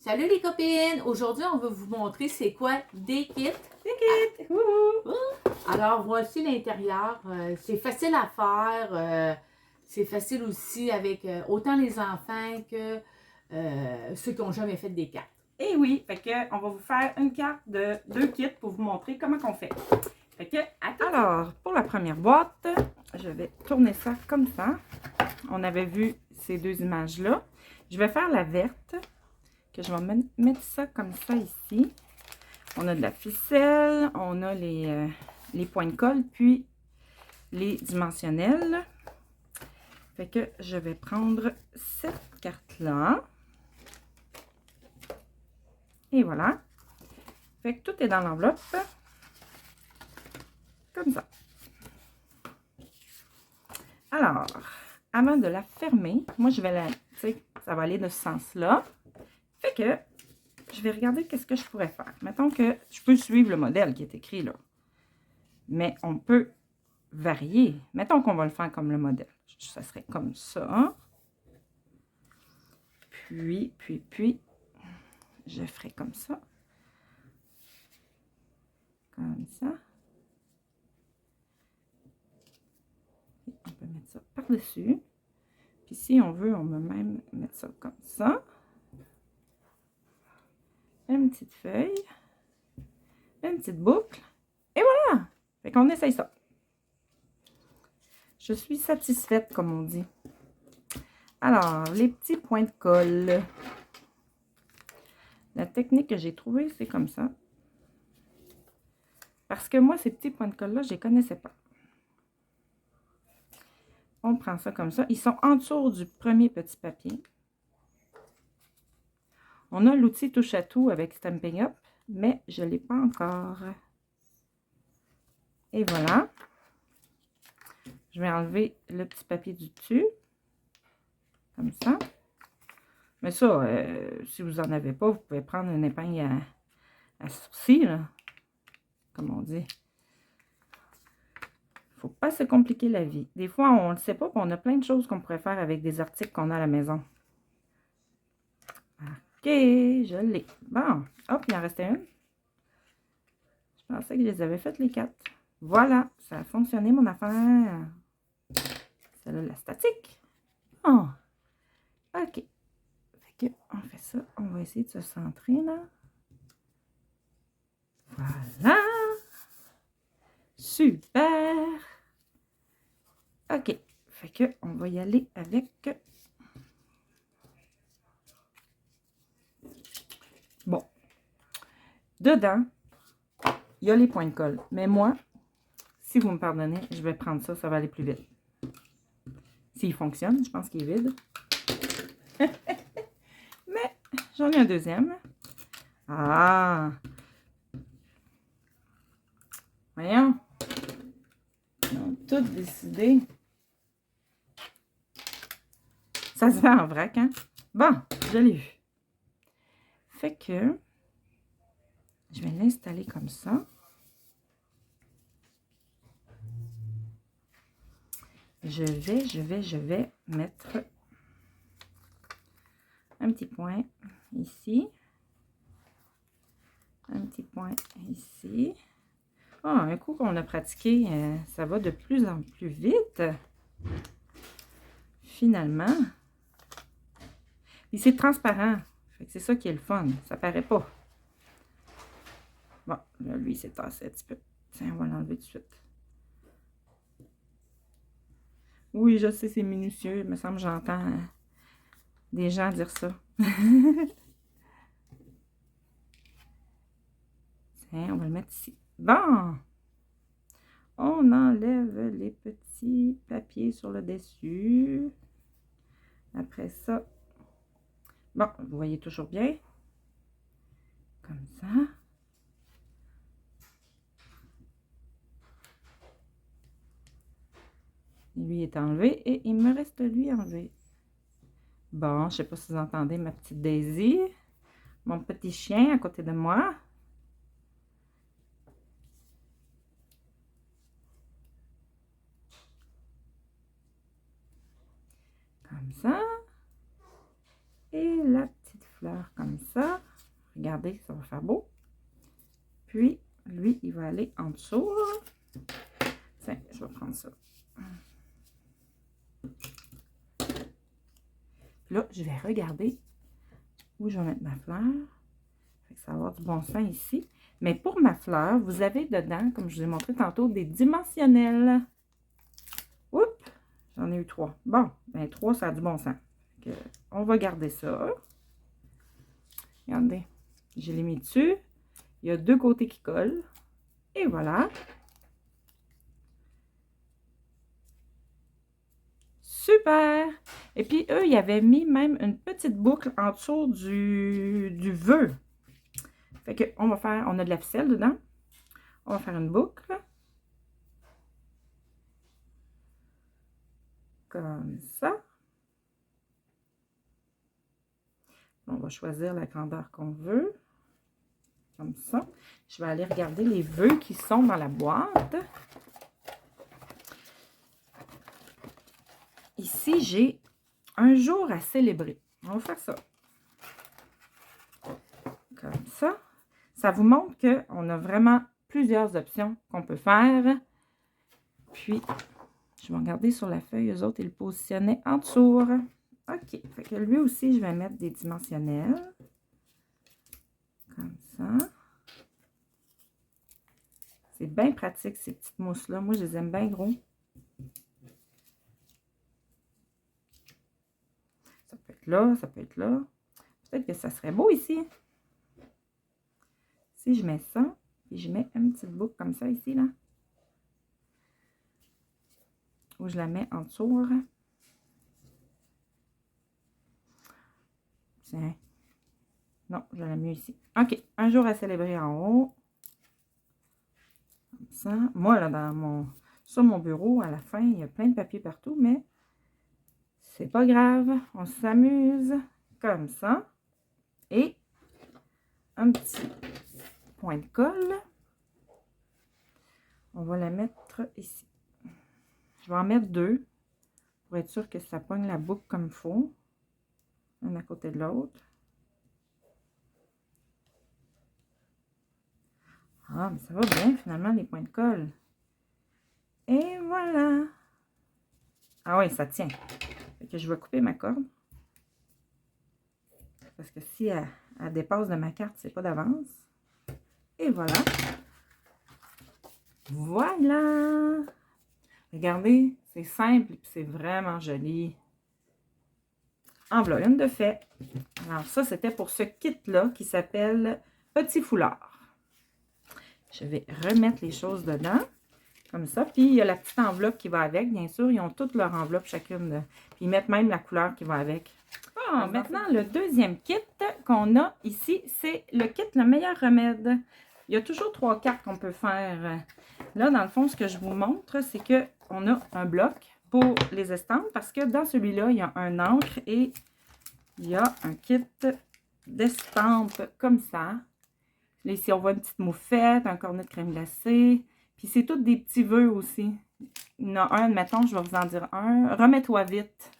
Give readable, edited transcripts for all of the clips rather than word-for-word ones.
Salut les copines! Aujourd'hui, on va vous montrer c'est quoi des kits. Ticket! Wouhou! Alors, voici l'intérieur. C'est facile à faire. C'est facile aussi avec autant les enfants que ceux qui n'ont jamais fait des cartes. Et oui, fait que on va vous faire une carte de 2 kits pour vous montrer comment on fait. Fait que, alors, pour la première boîte, je vais tourner ça comme ça. On avait vu ces deux images-là. Je vais faire la verte, que je vais mettre ça comme ça ici. On a de la ficelle, on a les points de colle, puis les dimensionnels. Fait que je vais prendre cette carte-là. Et voilà. Fait que tout est dans l'enveloppe. Comme ça. Alors, avant de la fermer, moi je vais la, tu sais, ça va aller de ce sens-là. Fait que je vais regarder qu'est-ce que je pourrais faire. Mettons que je peux suivre le modèle qui est écrit là. Mais on peut varier. Mettons qu'on va le faire comme le modèle. Ça serait comme ça. Puis, je ferai comme ça. Comme ça. Et on peut mettre ça par-dessus. Puis si on veut, on peut même mettre ça comme ça. Une petite feuille. Une petite boucle. Et voilà! Fait qu'on essaye ça. Je suis satisfaite, comme on dit. Alors, les petits points de colle. La technique que j'ai trouvée, c'est comme ça. Parce que moi, ces petits points de colle-là, je ne les connaissais pas. On prend ça comme ça. Ils sont en dessous du premier petit papier. On a l'outil touche à tout avec Stampin' Up, mais je ne l'ai pas encore. Et voilà. Je vais enlever le petit papier du dessus. Comme ça. Mais ça, si vous n'en avez pas, vous pouvez prendre une épingle à sourcils, là, comme on dit. Faut pas se compliquer la vie. Des fois, on ne le sait pas, qu'on a plein de choses qu'on pourrait faire avec des articles qu'on a à la maison. OK, je l'ai. Bon, hop, il en restait une. Je pensais que je les avais faites les 4. Voilà, ça a fonctionné mon affaire. Celle-là, la statique. Oh, OK. Fait que, on fait ça. On va essayer de se centrer, là. Voilà. Super. OK. Fait que, on va y aller avec... Bon. Dedans, il y a les points de colle. Mais moi, si vous me pardonnez, je vais prendre ça. Ça va aller plus vite. S'il fonctionne, je pense qu'il est vide. Mais, j'en ai un deuxième. Ah! Voyons. Ils ont tout décidé. Ça se fait en vrac, hein? Bon, je l'ai vu. Fait que je vais l'installer comme ça. Je vais mettre un petit point ici. Un petit point ici. Oh, un coup qu'on a pratiqué, ça va de plus en plus vite. Finalement. Et c'est transparent. C'est ça qui est le fun. Ça paraît pas. Bon, là, lui, c'est tassé un petit peu. Tiens, on va l'enlever tout de suite. Oui, je sais, c'est minutieux. Il me semble que j'entends des gens dire ça. Tiens, on va le mettre ici. Bon! On enlève les petits papiers sur le dessus. Après ça, bon, vous voyez toujours bien. Comme ça. Lui est enlevé et il me reste lui enlevé. Bon, je ne sais pas si vous entendez ma petite Daisy. Mon petit chien à côté de moi. Comme ça. Et la petite fleurs comme ça. Regardez, ça va faire beau. Puis, lui, il va aller en dessous. Tiens, je vais prendre ça. Puis là, je vais regarder où je vais mettre ma fleur. Ça va avoir du bon sens ici. Mais pour ma fleur, vous avez dedans, comme je vous ai montré tantôt, des dimensionnels. Oups! J'en ai eu 3. Bon, ben 3, ça a du bon sens. Donc, on va garder ça. Regardez, je l'ai mis dessus. Il y a 2 côtés qui collent. Et voilà. Super! Et puis, eux, ils avaient mis même une petite boucle en dessous du vœu. Fait que, on a de la ficelle dedans. On va faire une boucle. Comme ça. On va choisir la grandeur qu'on veut. Comme ça. Je vais aller regarder les vœux qui sont dans la boîte. Ici, j'ai un jour à célébrer. On va faire ça. Comme ça. Ça vous montre qu'on a vraiment plusieurs options qu'on peut faire. Puis, je vais regarder sur la feuille. Eux autres, ils le positionnaient en dessous. OK. Fait que lui aussi, je vais mettre des dimensionnels. Comme ça. C'est bien pratique, ces petites mousses-là. Moi, je les aime bien gros. Ça peut être là, ça peut être là. Peut-être que ça serait beau ici. Si je mets ça, et je mets une petite boucle comme ça ici, là. Où je la mets en dessous. Tiens. Non, je la mets ici. OK. Un jour à célébrer en haut. Comme ça. Moi, là, sur mon bureau, à la fin, il y a plein de papier partout, mais c'est pas grave. On s'amuse comme ça. Et un petit point de colle. On va la mettre ici. Je vais en mettre 2 pour être sûr que ça pogne la boucle comme il faut. Un à côté de l'autre. Ah, mais ça va bien finalement les points de colle. Et voilà. Ah oui, ça tient. Fait que je vais couper ma corde. Parce que si elle dépasse de ma carte, c'est pas d'avance. Et voilà. Voilà. Regardez, c'est simple et c'est vraiment joli. En voilà une de fait. Alors ça, c'était pour ce kit-là qui s'appelle Petit Foulard. Je vais remettre les choses dedans, comme ça. Puis il y a la petite enveloppe qui va avec, bien sûr. Ils ont toutes leur enveloppe chacune. Puis ils mettent même la couleur qui va avec. Ah, maintenant, le deuxième kit qu'on a ici, c'est le kit Le Meilleur Remède. Il y a toujours 3 cartes qu'on peut faire. Là, dans le fond, ce que je vous montre, c'est qu'on a un bloc pour les estampes parce que dans celui-là, il y a un encre et il y a un kit d'estampes comme ça. Là, ici, on voit une petite moufette, un cornet de crème glacée. Puis, c'est tous des petits vœux aussi. Il y en a un, admettons, je vais vous en dire un. Remets-toi vite.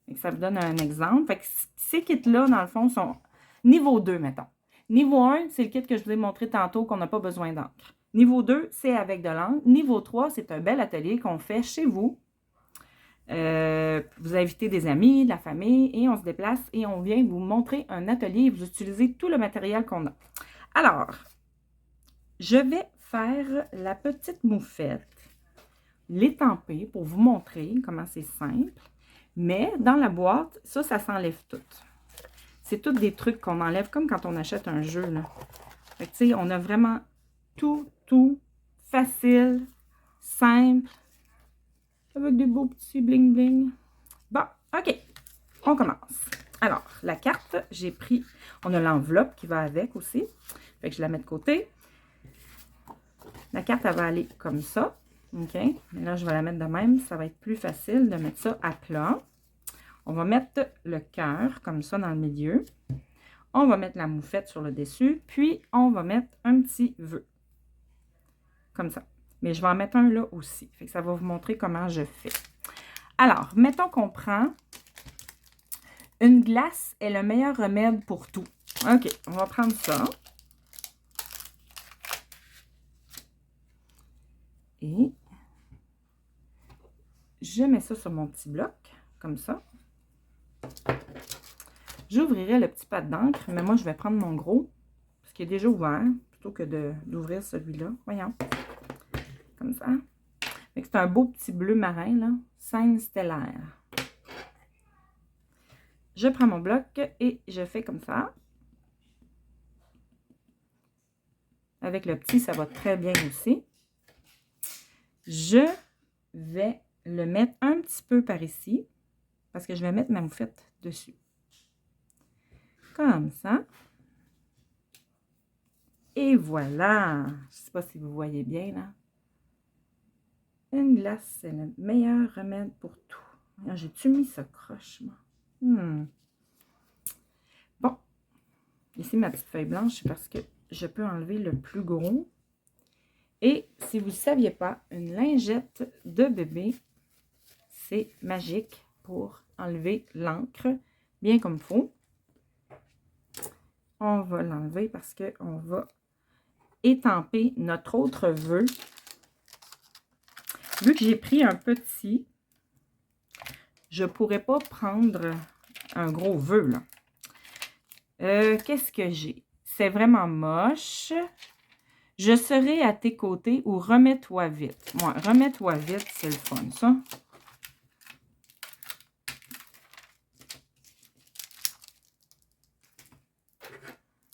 Et ça vous donne un exemple. Fait que ces kits-là, dans le fond, sont niveau 2, mettons. Niveau 1, c'est le kit que je vous ai montré tantôt qu'on n'a pas besoin d'encre. Niveau 2, c'est avec de l'encre. Niveau 3, c'est un bel atelier qu'on fait chez vous. Vous invitez des amis, de la famille, et on se déplace et on vient vous montrer un atelier et vous utilisez tout le matériel qu'on a. Alors, je vais faire la petite moufette, l'étamper pour vous montrer comment c'est simple. Mais dans la boîte, ça s'enlève tout. C'est tous des trucs qu'on enlève comme quand on achète un jeu, là. Fait que, tu sais, on a vraiment tout facile, simple, avec des beaux petits bling-bling. Bon, OK, on commence. Alors, la carte, j'ai pris, on a l'enveloppe qui va avec aussi. Fait que je la mets de côté. La carte, elle va aller comme ça. OK? Mais là, je vais la mettre de même. Ça va être plus facile de mettre ça à plat. On va mettre le cœur comme ça dans le milieu. On va mettre la moufette sur le dessus. Puis, on va mettre un petit vœu. Comme ça. Mais je vais en mettre un là aussi. Fait que ça va vous montrer comment je fais. Alors, mettons qu'on prend Une glace est le meilleur remède pour tout. OK, on va prendre ça. Et je mets ça sur mon petit bloc, comme ça. J'ouvrirai le petit pad d'encre, mais moi, je vais prendre mon gros, parce qu'il est déjà ouvert, plutôt que d'ouvrir celui-là. Voyons. Comme ça. C'est un beau petit bleu marin, là. Scène stellaire. Je prends mon bloc et je fais comme ça. Avec le petit, ça va très bien aussi. Je vais le mettre un petit peu par ici, parce que je vais mettre ma moufette dessus. Comme ça. Et voilà. Je ne sais pas si vous voyez bien, là. Une glace, c'est le meilleur remède pour tout. J'ai-tu mis ça croche, moi? Bon. Ici, ma petite feuille blanche, c'est parce que je peux enlever le plus gros. Et si vous ne saviez pas, une lingette de bébé, c'est magique pour enlever l'encre bien comme il faut. On va l'enlever parce qu'on va étamper notre autre vœu. Vu que j'ai pris un petit, je ne pourrais pas prendre un gros vœu, là. Qu'est-ce que j'ai? C'est vraiment moche. Je serai à tes côtés ou remets-toi vite. Moi, remets-toi vite, c'est le fun, ça.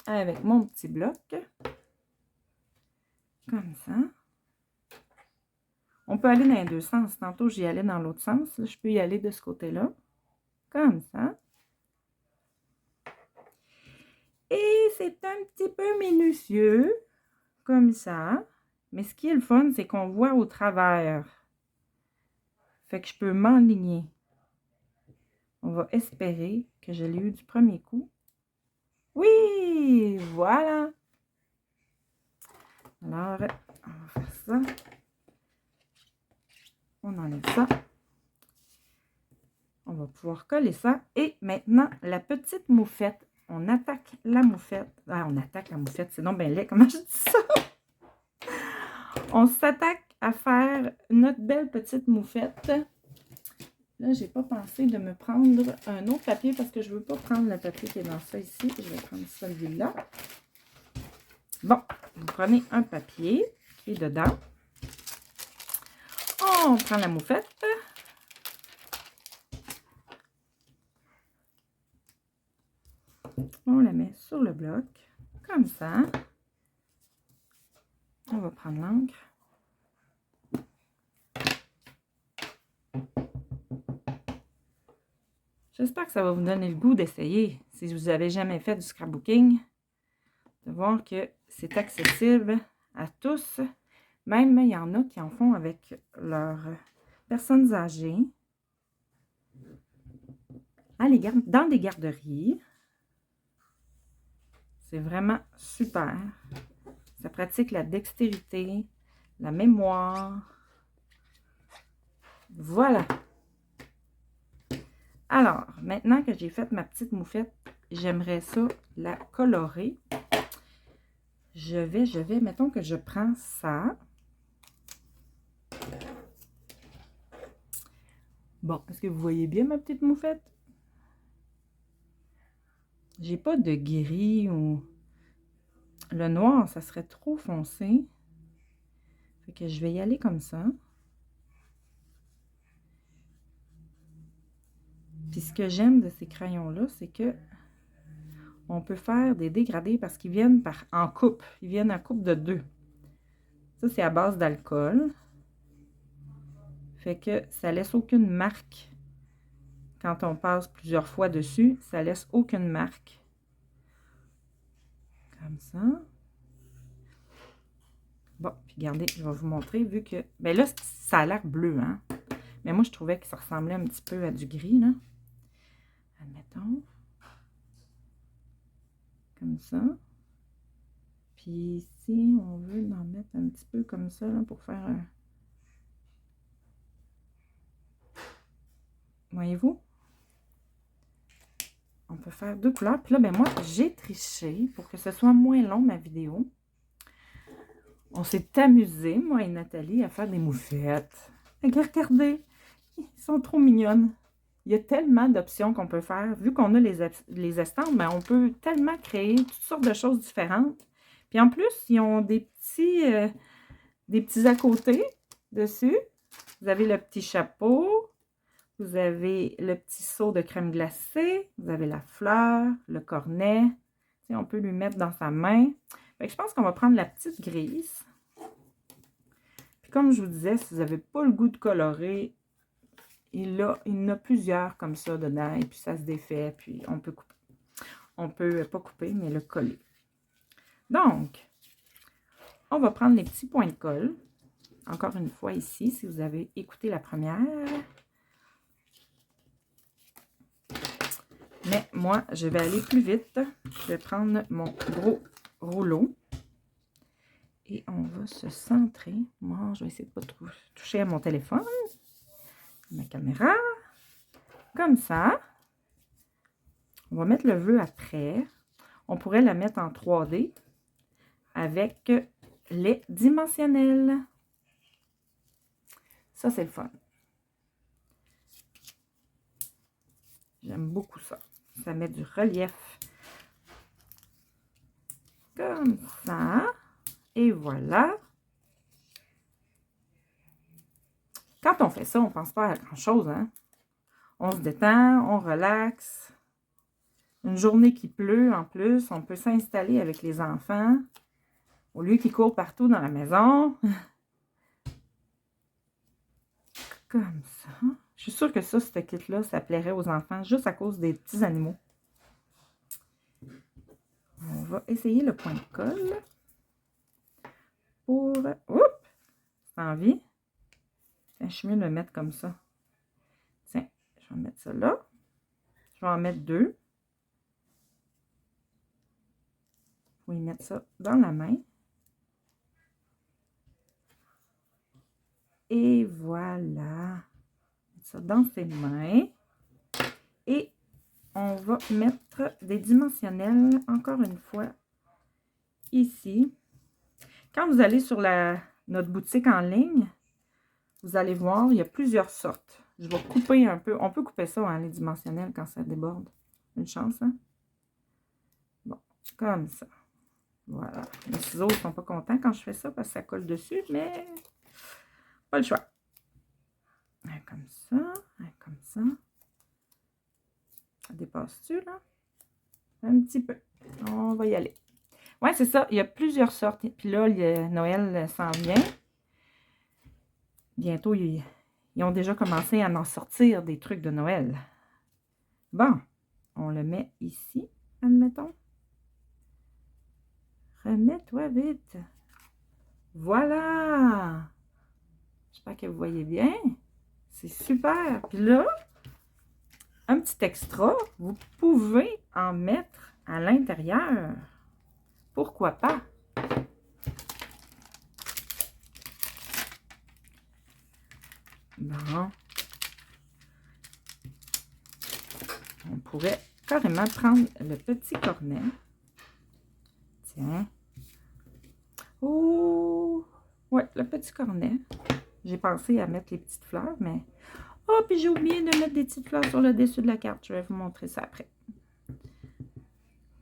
Avec mon petit bloc. Comme ça. On peut aller dans les deux sens. Tantôt, j'y allais dans l'autre sens. Là, je peux y aller de ce côté-là. Comme ça. Et c'est un petit peu minutieux. Comme ça. Mais ce qui est le fun, c'est qu'on voit au travers. Fait que je peux m'enligner. On va espérer que je l'ai eu du premier coup. Oui! Voilà! Alors, on va faire ça. On enlève ça. On va pouvoir coller ça. Et maintenant, la petite moufette. On attaque la moufette. Ah, on attaque la moufette. C'est non bien laid. Comment je dis ça? On s'attaque à faire notre belle petite moufette. Là, j'ai pas pensé de me prendre un autre papier parce que je veux pas prendre le papier qui est dans ça ici. Je vais prendre celui-là. Bon, vous prenez un papier qui est dedans. On prend la moufette. On la met sur le bloc, comme ça. On va prendre l'encre. J'espère que ça va vous donner le goût d'essayer, si vous n'avez jamais fait du scrapbooking, de voir que c'est accessible à tous. Même, il y en a qui en font avec leurs personnes âgées, dans des garderies. C'est vraiment super. Ça pratique la dextérité, la mémoire. Voilà. Alors, maintenant que j'ai fait ma petite moufette, j'aimerais ça la colorer. Je vais, mettons que je prends ça. Bon, est-ce que vous voyez bien ma petite moufette? J'ai pas de gris ou... Le noir, ça serait trop foncé. Fait que je vais y aller comme ça. Puis ce que j'aime de ces crayons-là, c'est que on peut faire des dégradés parce qu'ils viennent en coupe. Ils viennent en coupe de 2. Ça, c'est à base d'alcool. Fait que ça laisse aucune marque. Quand on passe plusieurs fois dessus, ça laisse aucune marque. Comme ça. Bon, puis regardez, je vais vous montrer, vu que... Ben là, ça a l'air bleu, hein? Mais moi, je trouvais que ça ressemblait un petit peu à du gris, là. Admettons. Comme ça. Puis ici, on veut en mettre un petit peu comme ça, là, pour faire un... Voyez-vous? on peut faire 2 couleurs. Puis là, ben moi, j'ai triché pour que ce soit moins long, ma vidéo. On s'est amusé, moi et Nathalie, à faire des moufettes. Regardez, ils sont trop mignonnes. Il y a tellement d'options qu'on peut faire. Vu qu'on a les estampes, ben on peut tellement créer toutes sortes de choses différentes. Puis en plus, ils ont des petits à côté dessus. Vous avez le petit chapeau. Vous avez le petit seau de crème glacée. Vous avez la fleur, le cornet. Tu sais, on peut lui mettre dans sa main. Fait que je pense qu'on va prendre la petite grise. Puis comme je vous disais, si vous n'avez pas le goût de colorer, il y en a plusieurs comme ça dedans. Et puis ça se défait. Puis on peut couper. On peut pas couper, mais le coller. Donc, on va prendre les petits points de colle. Encore une fois ici, si vous avez écouté la première. Mais moi, je vais aller plus vite. Je vais prendre mon gros rouleau. Et on va se centrer. Moi, je vais essayer de ne pas toucher à mon téléphone. Ma caméra. Comme ça. On va mettre le vœu après. On pourrait la mettre en 3D avec les dimensionnels. Ça, c'est le fun. J'aime beaucoup ça. Ça met du relief. Comme ça. Et voilà. Quand on fait ça, on ne pense pas à grand-chose, hein? On se détend, on relaxe. Une journée qui pleut, en plus, on peut s'installer avec les enfants. Au lieu qu'ils courent partout dans la maison. Comme ça. Je suis sûre que ça, ce kit-là, ça plairait aux enfants juste à cause des petits animaux. On va essayer le point de colle. Pour... Oups! C'est envie. Tiens, je suis mieux de le mettre comme ça. Tiens, je vais mettre ça là. Je vais en mettre 2. Je vais mettre ça dans la main. Et voilà. Mettre ça dans ses mains. Et on va mettre des dimensionnels, encore une fois, ici. Quand vous allez sur notre boutique en ligne, vous allez voir, il y a plusieurs sortes. Je vais couper un peu. On peut couper ça, hein, les dimensionnels, quand ça déborde. Une chance, hein? Bon, comme ça. Voilà. Les ciseaux ne sont pas contents quand je fais ça parce que ça colle dessus, mais pas le choix. Un comme ça, un comme ça. Ça dépasse-tu, là? Un petit peu. On va y aller. Ouais, c'est ça. Il y a plusieurs sortes. Puis là, Noël s'en vient. Bientôt, ils ont déjà commencé à en sortir des trucs de Noël. Bon, on le met ici, admettons. Remets-toi vite. Voilà. J'espère que vous voyez bien. C'est super. Puis là, un petit extra, vous pouvez en mettre à l'intérieur. Pourquoi pas? Bon. On pourrait carrément prendre le petit cornet. Tiens. Oh! Ouais, le petit cornet. J'ai pensé à mettre les petites fleurs, mais... Oh, puis j'ai oublié de mettre des petites fleurs sur le dessus de la carte. Je vais vous montrer ça après.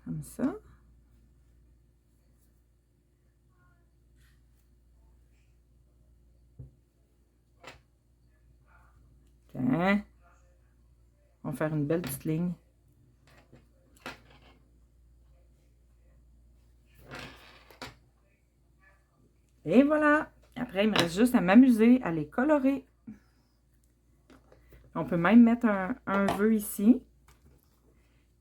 Comme ça. Tiens. On va faire une belle petite ligne. Et voilà. Après, il me reste juste à m'amuser, à les colorer. On peut même mettre un vœu ici.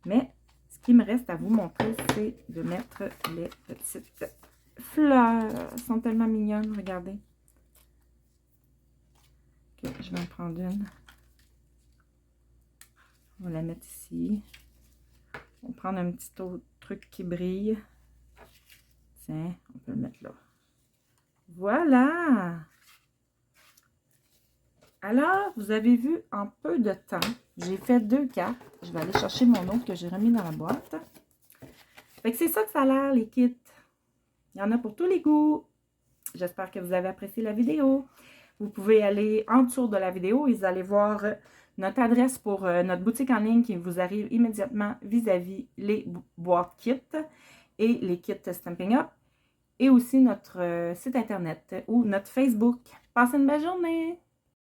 Mais ce qui me reste à vous montrer, c'est de mettre les petites fleurs. Elles sont tellement mignonnes, regardez. Okay, je vais en prendre une. On va la mettre ici. On va prendre un petit autre truc qui brille. Tiens, on peut le mettre là. Voilà! Alors, vous avez vu en peu de temps, j'ai fait 2 cartes. Je vais aller chercher mon autre que j'ai remis dans la boîte. Fait que c'est ça que ça a l'air, les kits. Il y en a pour tous les goûts. J'espère que vous avez apprécié la vidéo. Vous pouvez aller en dessous de la vidéo et vous allez voir notre adresse pour notre boutique en ligne qui vous arrive immédiatement vis-à-vis les boîtes kits et les kits Stampin' Up. Et aussi notre site internet ou notre Facebook. Passez une belle journée!